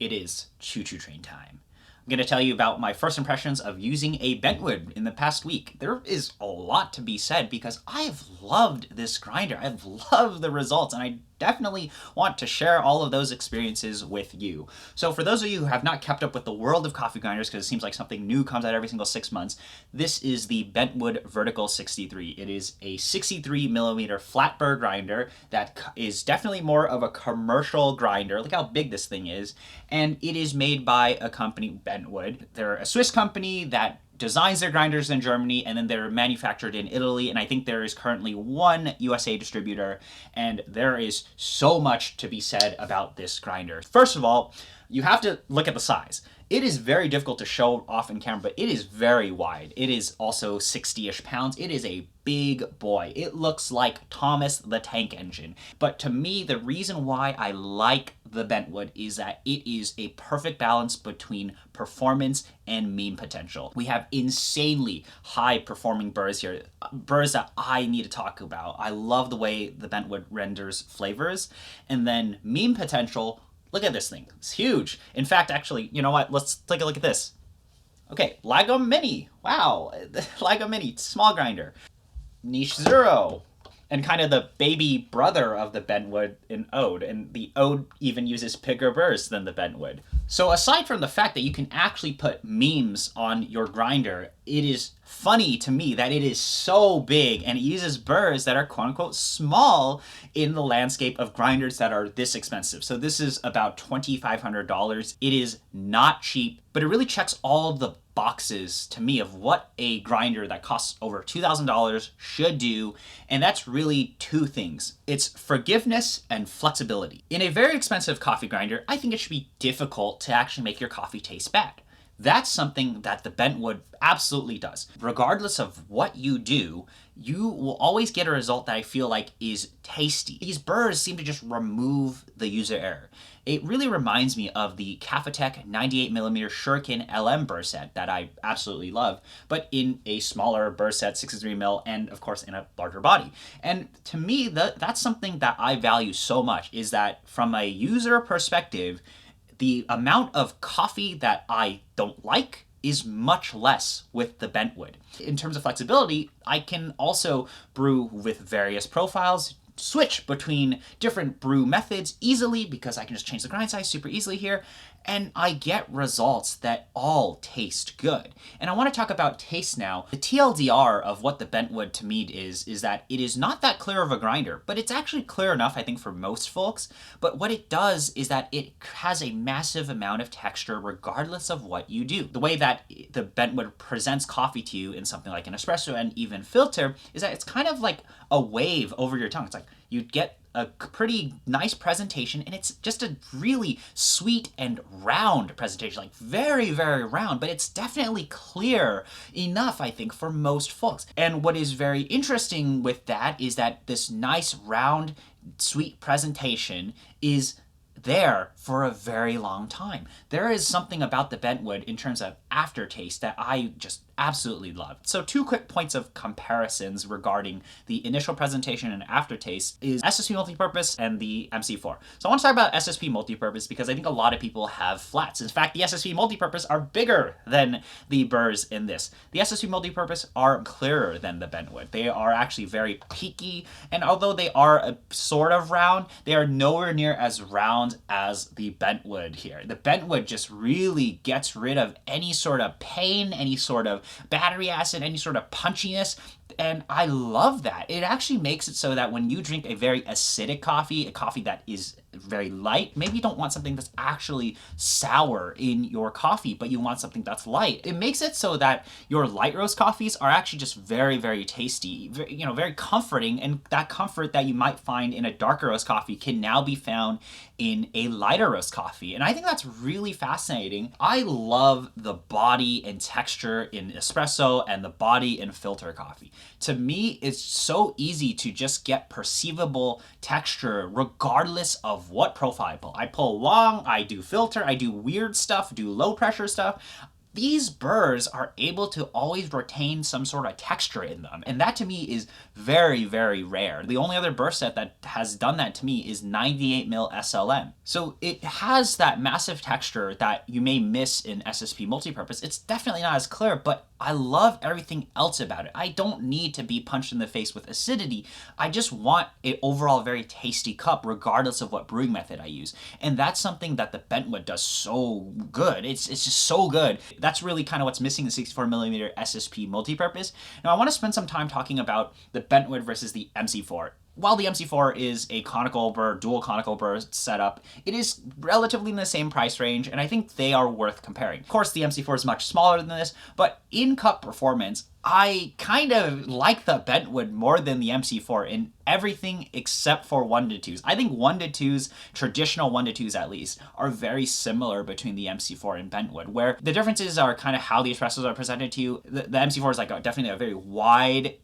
It is Choo Choo train time. I'm going to tell you about my first impressions of using a Bentwood in the past week. There is a lot to be said because I have loved this grinder. I've loved the results, and I definitely want to share all of those experiences with you. So for those of you who have not kept up with the world of coffee grinders, because it seems like something new comes out every single 6 months, this is the Bentwood Vertical 63. It is a 63 millimeter flat burr grinder that is definitely more of a commercial grinder. Look how big this thing is. And it is made by a company, Bentwood. They're a Swiss company that designs their grinders in Germany, and then they're manufactured in Italy, and I think there is currently one USA distributor, and there is so much to be said about this grinder. First of all, you have to look at the size. It is very difficult to show off in camera, but it is very wide. It is also 60-ish pounds. It is a big boy. It looks like Thomas the Tank Engine. But to me, the reason why I like the Bentwood is that it is a perfect balance between performance and meme potential. We have insanely high performing burrs here, burrs that I need to talk about. I love the way the Bentwood renders flavors. And then meme potential, look at this thing. It's huge. In fact, actually, you know what? Let's take a look at this. Okay, Lagom Mini. Wow, Lagom Mini, small grinder. Niche Zero, and kind of the baby brother of the Bentwood in Ode, and the Ode even uses bigger burrs than the Bentwood. So aside from the fact that you can actually put memes on your grinder, it is funny to me that it is so big and it uses burrs that are quote-unquote small in the landscape of grinders that are this expensive. So this is about $2,500. It is not cheap, but it really checks all the boxes to me of what a grinder that costs over $2,000 should do, and that's really two things. It's forgiveness and flexibility. In a very expensive coffee grinder, I think it should be difficult to actually make your coffee taste bad. That's something that the Bentwood absolutely does. Regardless of what you do, you will always get a result that I feel like is tasty. These burrs seem to just remove the user error. It really reminds me of the Kafatek 98mm Shuriken LM burr set that I absolutely love, but in a smaller burr set, 63mm, and of course in a larger body. And to me, that's something that I value so much, is that from a user perspective, the amount of coffee that I don't like is much less with the Bentwood. In terms of flexibility, I can also brew with various profiles, switch between different brew methods easily because I can just change the grind size super easily here, and I get results that all taste good. And I want to talk about taste now. The TLDR of what the Bentwood to me is that it is not that clear of a grinder, but it's actually clear enough, I think, for most folks. But what it does is that it has a massive amount of texture regardless of what you do. The way that the Bentwood presents coffee to you in something like an espresso and even filter is that it's kind of like a wave over your tongue. It's like you get a pretty nice presentation, and it's just a really sweet and round presentation, like very, very round, but it's definitely clear enough, I think, for most folks. And what is very interesting with that is that this nice, round, sweet presentation is there for a very long time. There is something about the Bentwood in terms of aftertaste that I just absolutely love. So two quick points of comparisons regarding the initial presentation and aftertaste is SSP multipurpose and the MC4. So I want to talk about SSP multipurpose because I think a lot of people have flats. In fact, the SSP multipurpose are bigger than the burrs in this. The SSP multipurpose are clearer than the Bentwood. They are actually very peaky, and although they are a sort of round, they are nowhere near as round as the Bentwood here. The Bentwood just really gets rid of any sort of pain, any sort of battery acid, any sort of punchiness, and I love that. It actually makes it so that when you drink a very acidic coffee, a coffee that is very light, maybe you don't want something that's actually sour in your coffee, but you want something that's light. It makes it so that your light roast coffees are actually just very, very tasty, very comforting, and that comfort that you might find in a darker roast coffee can now be found in a lighter roast coffee. And I think that's really fascinating. I love the body and texture in espresso and the body in filter coffee. To me, it's so easy to just get perceivable texture regardless of what profile I pull. I pull long, I do filter, I do weird stuff, do low pressure stuff. these burrs are able to always retain some sort of texture in them. And that to me is very, very rare. The only other burr set that has done that to me is 98 mil SLM. So it has that massive texture that you may miss in SSP multipurpose. It's definitely not as clear, but I love everything else about it. I don't need to be punched in the face with acidity. I just want an overall very tasty cup regardless of what brewing method I use. And that's something that the Bentwood does so good. It's just so good. That's really kind of what's missing the 64mm SSP multipurpose. Now I want to spend some time talking about the Bentwood versus the MC4. While the MC4 is a conical burr, dual conical burr setup, it is relatively in the same price range, and I think they are worth comparing. Of course, the MC4 is much smaller than this, but in cup performance, I kind of like the Bentwood more than the MC4 in everything except for 1-2s. I think 1-2s, traditional 1-2s at least, are very similar between the MC4 and Bentwood, where the differences are kind of how the espressos are presented to you. The MC4 is like definitely a very wide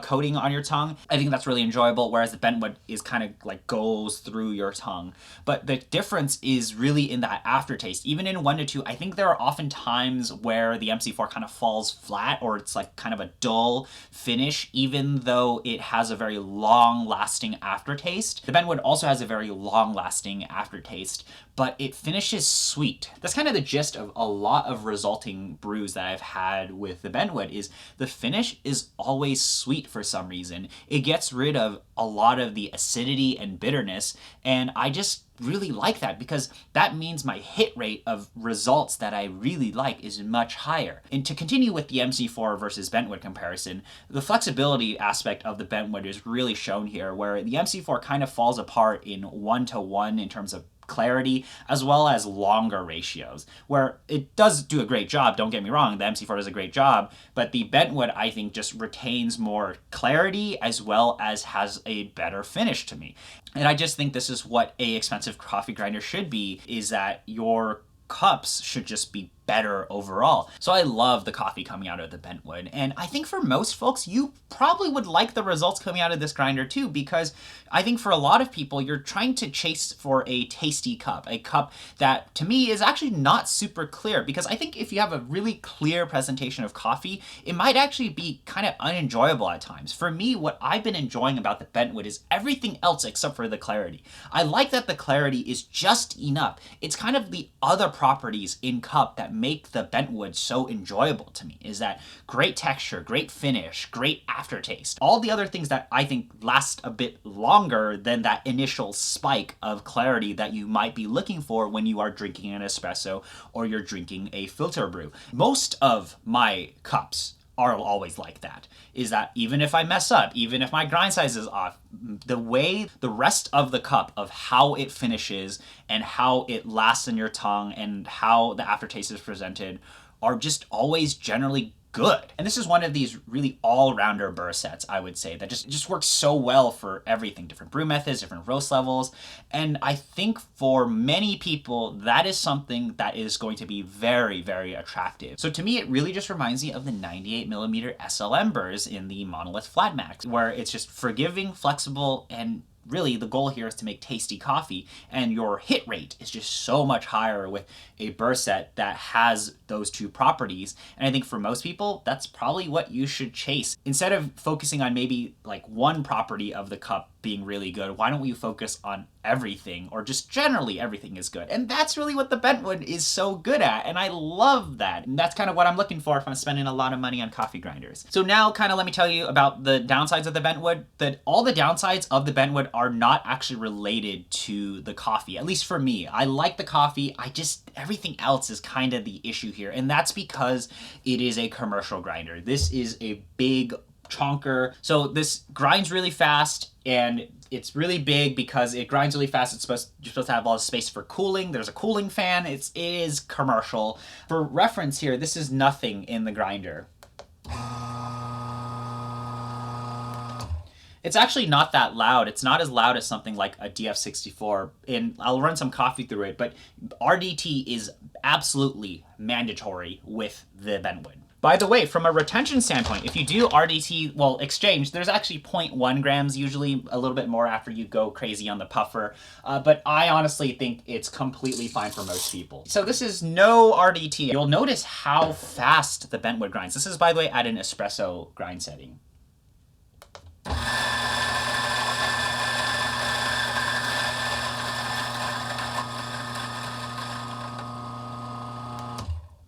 coating on your tongue. I think that's really enjoyable, whereas the Bentwood is kind of like goes through your tongue. But the difference is really in that aftertaste. Even in 1-2, I think there are often times where the MC4 kind of falls flat, or it's like kind of a dull finish, even though it has a very long-lasting aftertaste. The Bentwood also has a very long-lasting aftertaste, but it finishes sweet. That's kind of the gist of a lot of resulting brews that I've had with the Bentwood, is the finish is always sweet for some reason. It gets rid of a lot of the acidity and bitterness, and I just really like that because that means my hit rate of results that I really like is much higher. And to continue with the MC4 versus Bentwood comparison, the flexibility aspect of the Bentwood is really shown here, where the MC4 kind of falls apart in 1-to-1 in terms of clarity as well as longer ratios, where it does do a great job, don't get me wrong, the MC4 does a great job, but the Bentwood I think just retains more clarity as well as has a better finish to me. And I just think this is what a expensive coffee grinder should be, is that your cups should just be better overall. So I love the coffee coming out of the Bentwood, and I think for most folks you probably would like the results coming out of this grinder too, because I think for a lot of people you're trying to chase for a tasty cup, a cup that to me is actually not super clear, because I think if you have a really clear presentation of coffee, it might actually be kind of unenjoyable at times. For me, what I've been enjoying about the Bentwood is everything else except for the clarity. I like that the clarity is just enough. It's kind of the other properties in cup that make the Bentwood so enjoyable to me, is that great texture, great finish, great aftertaste. All the other things that I think last a bit longer than that initial spike of clarity that you might be looking for when you are drinking an espresso or you're drinking a filter brew. Most of my cups are always like that, is that even if I mess up, even if my grind size is off, the way the rest of the cup of how it finishes and how it lasts in your tongue and how the aftertaste is presented are just always generally good. And this is one of these really all-rounder burr sets, I would say, that just works so well for everything, different brew methods, different roast levels. And I think for many people, that is something that is going to be very, very attractive. So to me, it really just reminds me of the 98mm SLM burrs in the Monolith Flat Max, where it's just forgiving, flexible, and really the goal here is to make tasty coffee, and your hit rate is just so much higher with a burr set that has those two properties. And I think for most people, that's probably what you should chase. Instead of focusing on maybe like one property of the cup being really good, why don't you focus on everything, or just generally everything is good? And that's really what the Bentwood is so good at, and I love that. And that's kind of what I'm looking for if I'm spending a lot of money on coffee grinders. So now kind of let me tell you about the downsides of the Bentwood. That all the downsides of the Bentwood are not actually related to the coffee, at least for me. I like the coffee, everything else is kind of the issue here, and that's because it is a commercial grinder. This is a big chonker, so this grinds really fast, and it's really big because it grinds really fast. You're supposed to have all the space for cooling. There's a cooling fan. It is commercial. For reference here, this is nothing in the grinder. It's actually not that loud. It's not as loud as something like a DF64, and I'll run some coffee through it, but RDT is absolutely mandatory with the Bentwood. By the way, from a retention standpoint, if you do RDT, well, exchange, there's actually 0.1 grams, usually a little bit more after you go crazy on the puffer. But I honestly think it's completely fine for most people. So this is no RDT. You'll notice how fast the Bentwood grinds. This is, by the way, at an espresso grind setting.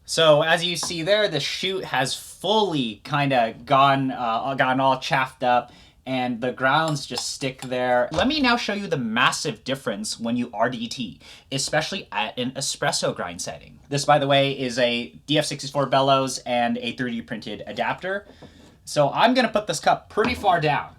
So as you see there, the chute has fully kind of gotten all chaffed up, and the grounds just stick there. Let me now show you the massive difference when you RDT, especially at an espresso grind setting. This, by the way, is a DF64 bellows and a 3D printed adapter. So I'm gonna put this cup pretty far down.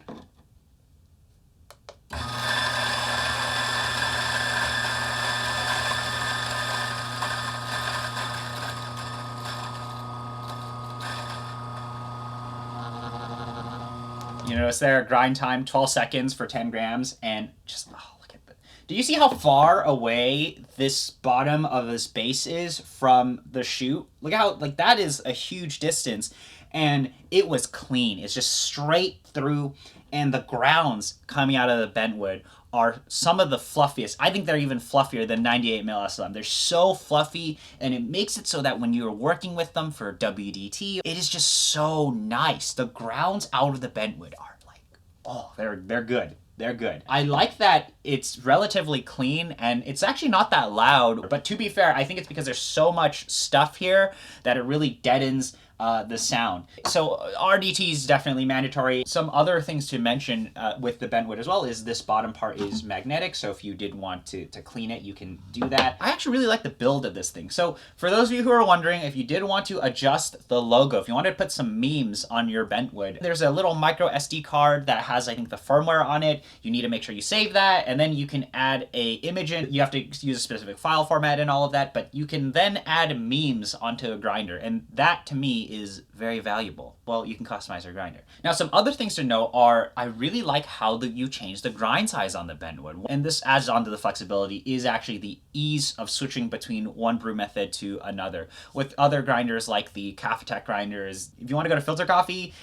You notice there, grind time, 12 seconds for 10 grams, and just, oh, look at that. Do you see how far away this bottom of this base is from the chute? Look at how, like, that is a huge distance, and it was clean. It's just straight through, and the grounds coming out of the Bentwood are some of the fluffiest. I think they're even fluffier than 98 mil SLM. They're so fluffy, and it makes it so that when you're working with them for WDT, it is just so nice. The grounds out of the Bentwood are like, oh, they're good. They're good. I like that it's relatively clean, and it's actually not that loud, but to be fair, I think it's because there's so much stuff here that it really deadens the sound. So RDT is definitely mandatory. Some other things to mention with the Bentwood as well is this bottom part is magnetic, so if you did want to clean it, you can do that. I actually really like the build of this thing. So for those of you who are wondering, if you did want to adjust the logo, if you wanted to put some memes on your Bentwood, there's a little micro SD card that has, I think, the firmware on it. You need to make sure you save that, and then you can add a image in. You have to use a specific file format and all of that, but you can then add memes onto a grinder, and that to me is very valuable. Well, you can customize your grinder. Now, some other things to know are, I really like how you change the grind size on the Bentwood. And this adds on to the flexibility is actually the ease of switching between one brew method to another. With other grinders like the Kafatek grinders, if you want to go to filter coffee,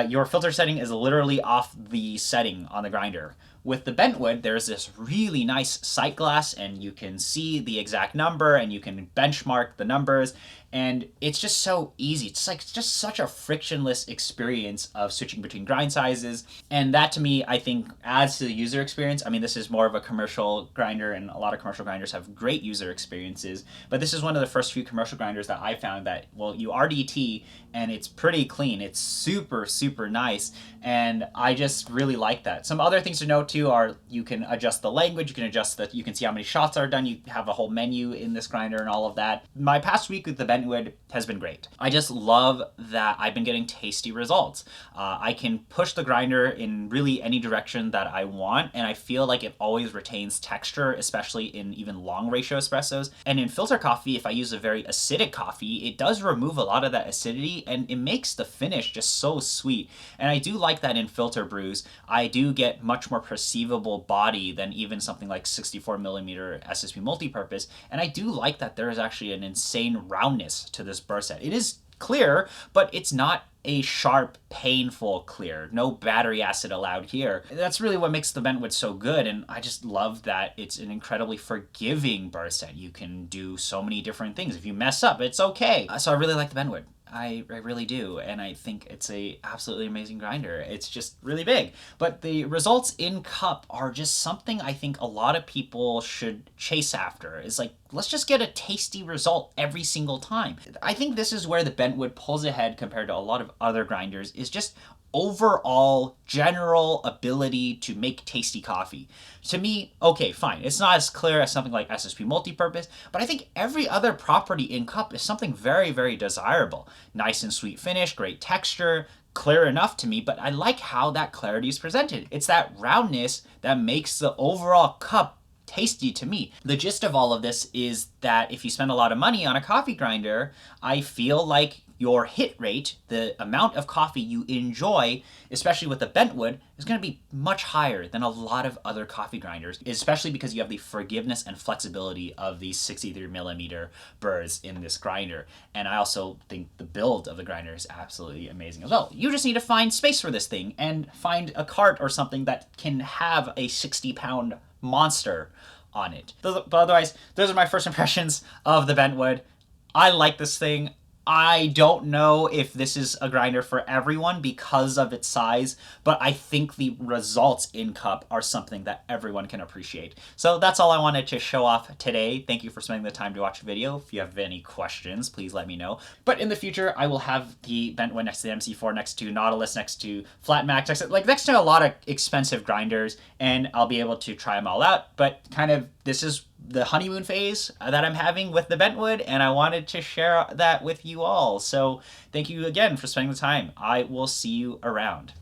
your filter setting is literally off the setting on the grinder. With the Bentwood, there's this really nice sight glass, and you can see the exact number, and you can benchmark the numbers, and it's just so easy. It's just such a frictionless experience of switching between grind sizes, and that to me, I think, adds to the user experience. I mean, this is more of a commercial grinder, and a lot of commercial grinders have great user experiences, but this is one of the first few commercial grinders that I found that, well, you RDT, and it's pretty clean. It's super, super nice, and I just really like that. Some other things to note too are you can adjust the language, you can adjust you can see how many shots are done, you have a whole menu in this grinder and all of that. My past week with the Bentwood has been great. I just love that I've been getting tasty results. I can push the grinder in really any direction that I want, and I feel like it always retains texture, especially in even long ratio espressos. And in filter coffee, if I use a very acidic coffee, it does remove a lot of that acidity, and it makes the finish just so sweet. And I do like that in filter brews. I do get much more perceivable body than even something like 64 millimeter SSP multipurpose, and I do like that there is actually an insane roundness to this burr set. It is clear, but it's not a sharp, painful clear. No battery acid allowed here. That's really what makes the Bentwood so good, and I just love that it's an incredibly forgiving burr set. You can do so many different things. If you mess up, it's okay. So I really like the Bentwood. I really do, and I think it's a absolutely amazing grinder. It's just really big. But the results in cup are just something I think a lot of people should chase after. It's like, let's just get a tasty result every single time. I think this is where the Bentwood pulls ahead compared to a lot of other grinders, is just overall general ability to make tasty coffee. To me, okay, fine. It's not as clear as something like SSP multipurpose, but I think every other property in cup is something very, very desirable. Nice and sweet finish, great texture, clear enough to me, but I like how that clarity is presented. It's that roundness that makes the overall cup tasty to me. The gist of all of this is that if you spend a lot of money on a coffee grinder, I feel like your hit rate, the amount of coffee you enjoy, especially with the Bentwood, is going to be much higher than a lot of other coffee grinders, especially because you have the forgiveness and flexibility of these 63mm burrs in this grinder. And I also think the build of the grinder is absolutely amazing as well. You just need to find space for this thing and find a cart or something that can have a 60-pound monster on it. But otherwise, those are my first impressions of the Bentwood. I like this thing. I don't know if this is a grinder for everyone because of its size, but I think the results in cup are something that everyone can appreciate. So that's all I wanted to show off today. Thank you for spending the time to watch the video. If you have any questions, please let me know. But in the future, I will have the Bentwood next to the MC4, next to Nautilus, next to Flat Max, next to a lot of expensive grinders, and I'll be able to try them all out. But kind of this is the honeymoon phase that I'm having with the Bentwood, and I wanted to share that with you all. So thank you again for spending the time. I will see you around.